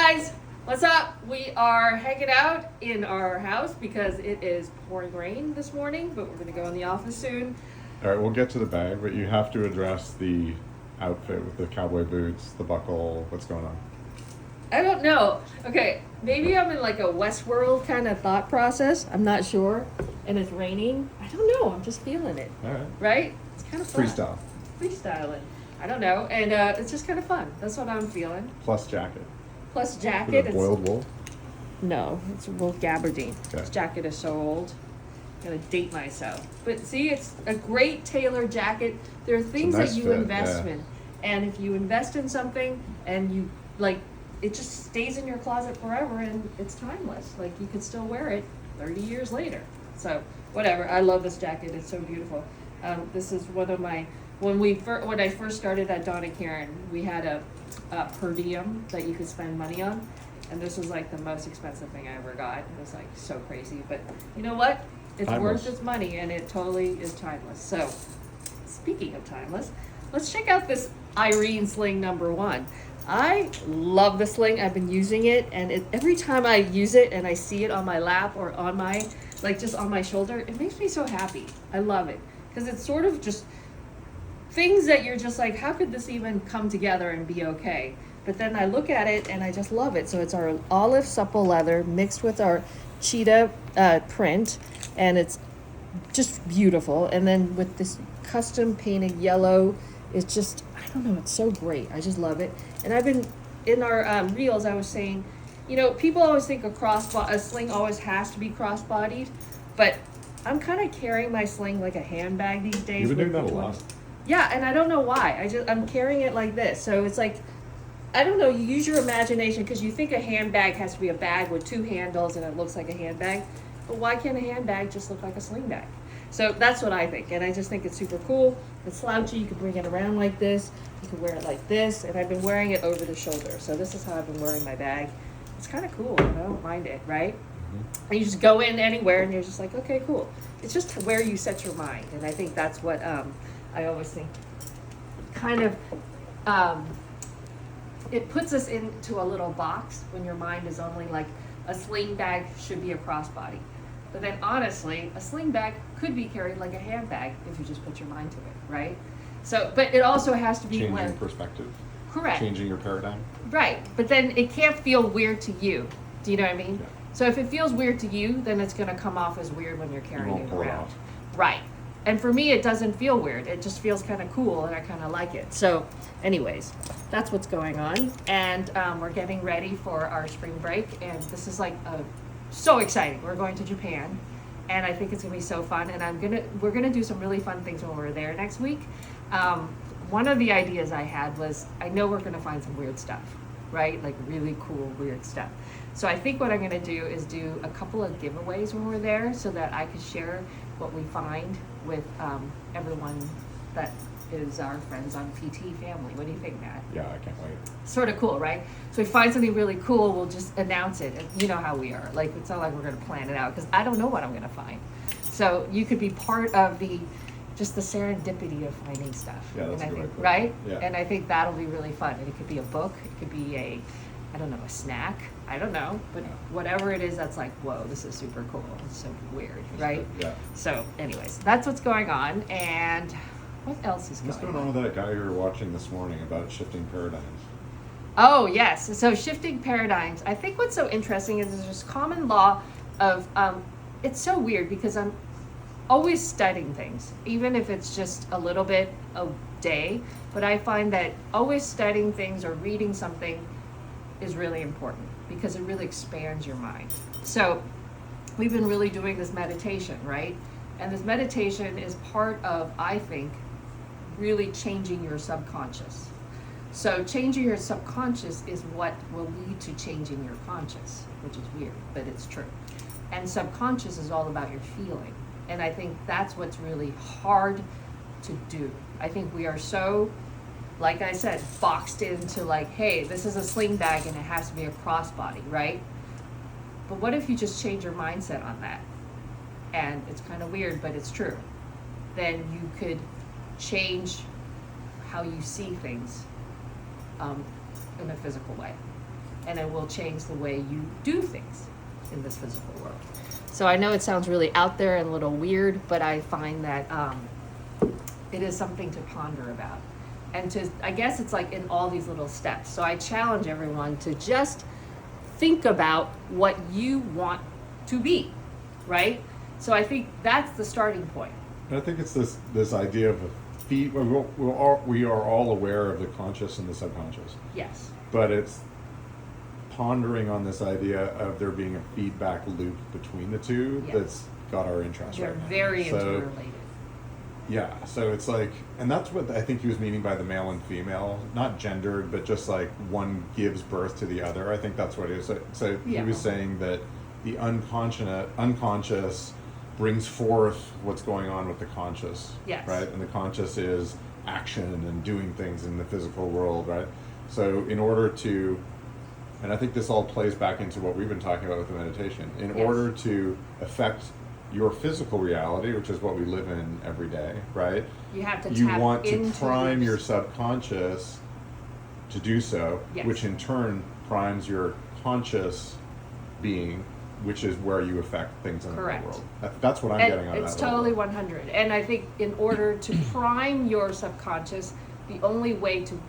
guys, what's up? We are hanging out in our house because it is pouring rain this morning, but we're going to go in the office soon. All right, we'll get to the bag, but you have to address the outfit with the cowboy boots, the buckle. What's going on? I don't know. Okay, maybe I'm in like a Westworld kind of thought process. I'm not sure. And it's raining. I don't know. I'm just feeling it. All right. Right? It's kind of fun. Freestyle. Freestyling. I don't know. And it's just kind of fun. That's what I'm feeling. Plus jacket. Plus With jacket. a boiled wool. No, it's wool gabardine. Okay. This jacket is so old. I'm gonna date myself. But see, it's a great tailored jacket. There are things nice that you fit, invest yeah. in. And if you invest in something and you like it just stays in your closet forever and it's timeless. Like you could still wear it 30 years later. So whatever. I love this jacket. It's so beautiful. This is one of my when I first started at Dawn and Karen, we had a per diem that you could spend money on, and this was like the most expensive thing I ever got. It was like so crazy, but you know what? It's Timeless. worth its money, and it totally is timeless. So, speaking of timeless, let's check out this Irene sling #1. I love the sling. I've been using it, and every time I use it and I see it on my lap or on my, like just on my shoulder, it makes me so happy. I love it because it's sort of just things that you're just like, how could this even come together and be okay? But then I look at it and I just love it. So it's our olive supple leather mixed with our cheetah print, and it's just beautiful. And then with this custom painted yellow, it's just, I don't know, it's so great. I just love it. And I've been, in our reels, I was saying, you know, people always think a sling always has to be cross-bodied, but I'm kind of carrying my sling like a handbag these days. You've been doing that a lot. Yeah, and I don't know why. I'm carrying it like this. So it's like, I don't know, you use your imagination because you think a handbag has to be a bag with two handles and it looks like a handbag. But why can't a handbag just look like a sling bag? So that's what I think. And I just think it's super cool. It's slouchy. You can bring it around like this. You can wear it like this. And I've been wearing it over the shoulder. So this is how I've been wearing my bag. It's kind of cool. I don't mind it, right? Mm-hmm. And you just go in anywhere and you're just like, okay, cool. It's just where you set your mind. And I think that's what I always think kind of it puts us into a little box when your mind is only like a sling bag should be a crossbody. But then honestly, a sling bag could be carried like a handbag if you just put your mind to it, right? So, but it also has to be Changing perspective. correct. Changing your paradigm. Right, but then it can't feel weird to you. Do you know what I mean? Yeah. So if it feels weird to you, then it's going to come off as weird when you're carrying won't it pull it around. off. Right. And for me, it doesn't feel weird. It just feels kind of cool, and I kind of like it. So anyways, that's what's going on. And we're getting ready for our spring break, and this is like so exciting. We're going to Japan, and I think it's going to be so fun. And we're going to do some really fun things when we're there next week. One of the ideas I had was, I know we're going to find some weird stuff, right? Like really cool, weird stuff. So I think what I'm going to do is do a couple of giveaways when we're there so that I could share what we find with everyone that is our friends on PT family. What do you think, Matt? Yeah, I can't wait. Sort of cool, right? So we find something really cool, we'll just announce it. And you know how we are. Like, it's not like we're going to plan it out because I don't know what I'm going to find. So you could be part of the serendipity of finding stuff. Yeah, that's and a I good think, way to put it. right? Yeah. And I think that'll be really fun. And it could be a book. It could be a snack. I don't know. But Yeah. whatever it is that's like, whoa, this is super cool. It's so weird, right? Yeah. So anyways, that's what's going on. And what else is What's going going on? on with that guy you were watching this morning about shifting paradigms? Oh, yes. So shifting paradigms. I think what's so interesting is there's this common law of, it's so weird because I'm always studying things, even if it's just a little bit a day. But I find that always studying things or reading something is really important because it really expands your mind. So we've been really doing this meditation, right? And this meditation is part of, I think, really changing your subconscious. So changing your subconscious is what will lead to changing your conscious, which is weird, but it's true. And subconscious is all about your feeling. And I think that's what's really hard to do. I think we are so, like I said, boxed into like, hey, this is a sling bag and it has to be a crossbody, right? But what if you just change your mindset on that? And it's kind of weird, but it's true. Then you could change how you see things in a physical way. and it will change the way you do things in this physical world. So I know it sounds really out there and a little weird, but I find that it is something to ponder about. And I guess it's like in all these little steps. So I challenge everyone to just think about what you want to be, right? So I think that's the starting point. And I think it's this idea of we are all aware of the conscious and the subconscious. Yes. But it's pondering on this idea of there being a feedback loop between the two that's got our interest They're right now. very interrelated. Yeah, so it's like, and that's what I think he was meaning by the male and female, not gendered, but just like one gives birth to the other. I think that's what it is. So he was saying that the unconscious brings forth what's going on with the conscious, right? And the conscious is action and doing things in the physical world, right? So in order to, and I think this all plays back into what we've been talking about with the meditation, in order to affect your physical reality, which is what we live in every day, right? You have to you want to prime your subconscious to do so, which in turn primes your conscious being, which is where you affect things in the world. That's what I'm getting out of that. It's totally 100. And I think in order to prime your subconscious, the only way to,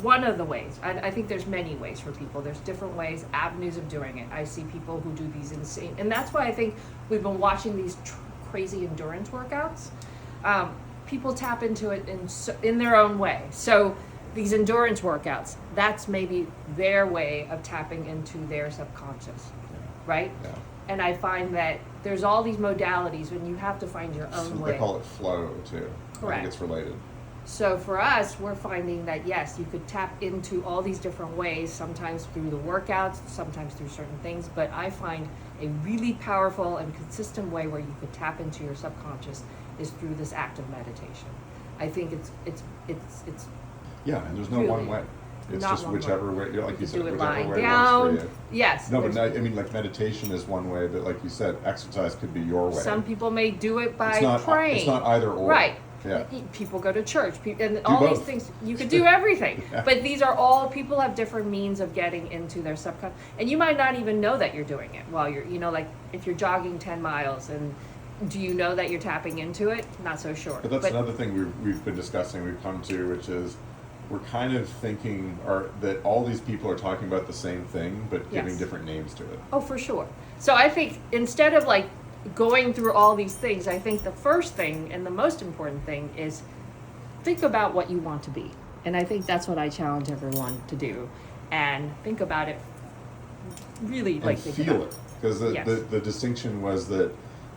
one of the ways, I think there's many ways for people. There's different ways, avenues of doing it. I see people who do these insane, and that's why I think we've been watching these crazy endurance workouts. People tap into it in their own way. So these endurance workouts, that's maybe their way of tapping into their subconscious, right? Yeah. And I find that there's all these modalities, and you have to find your own way. They call it flow too. Correct. I think it's related. So for us, we're finding that yes, you could tap into all these different ways, sometimes through the workouts, sometimes through certain things, but I find a really powerful and consistent way where you could tap into your subconscious is through this act of meditation. I think it's yeah, and there's no really one way. It's just whichever way, like you said, do it whichever lying way down. works for you. Yes. No, but I mean, like meditation is one way, but like you said, exercise could be your way. Some people may do it by It's praying. not either or. Right. Yeah. People go to church, and all both. these things. You could do everything, but these are all people have different means of getting into their subconscious, and you might not even know that you're doing it while you're, like if you're jogging 10 miles, and do you know that you're tapping into it? Not so sure. But that's another thing we've been discussing. We've come to, which is we're kind of thinking that all these people are talking about the same thing, but giving different names to it. Oh, for sure. So I think instead of like going through all these things, I think the first thing and the most important thing is think about what you want to be. And I think that's what I challenge everyone to do. And think about it really, like feel it. Because the distinction was that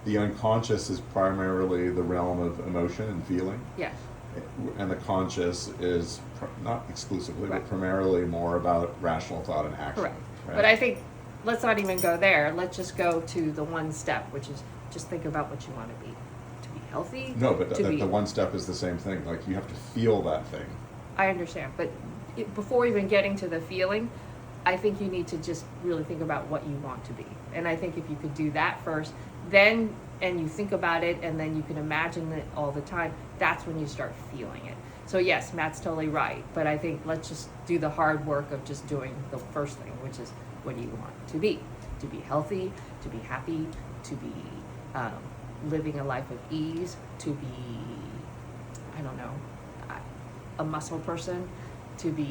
the unconscious is primarily the realm of emotion and feeling. Yes. And the conscious is not exclusively, but primarily more about rational thought and action. Correct. Right? But I think let's not even go there. Let's just go to the one step, which is just think about what you want to be healthy. No, but the one step is the same thing. Like you have to feel that thing. I understand, but before even getting to the feeling, I think you need to just really think about what you want to be. And I think if you could do that first, and you think about it, and then you can imagine it all the time, that's when you start feeling it. So yes, Matt's totally right, but I think let's just do the hard work of just doing the first thing, which is what do you want to be healthy, to be happy, to be living a life of ease, to be, I don't know, a muscle person, to be,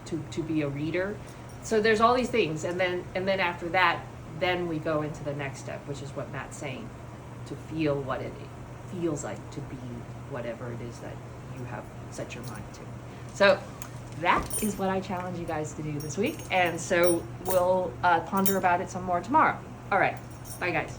to be a reader. So there's all these things, and then after that, then we go into the next step, which is what Matt's saying, to feel what it feels like to be whatever it is that you have set your mind to. So that is what I challenge you guys to do this week, and so we'll ponder about it some more tomorrow. All right, bye guys.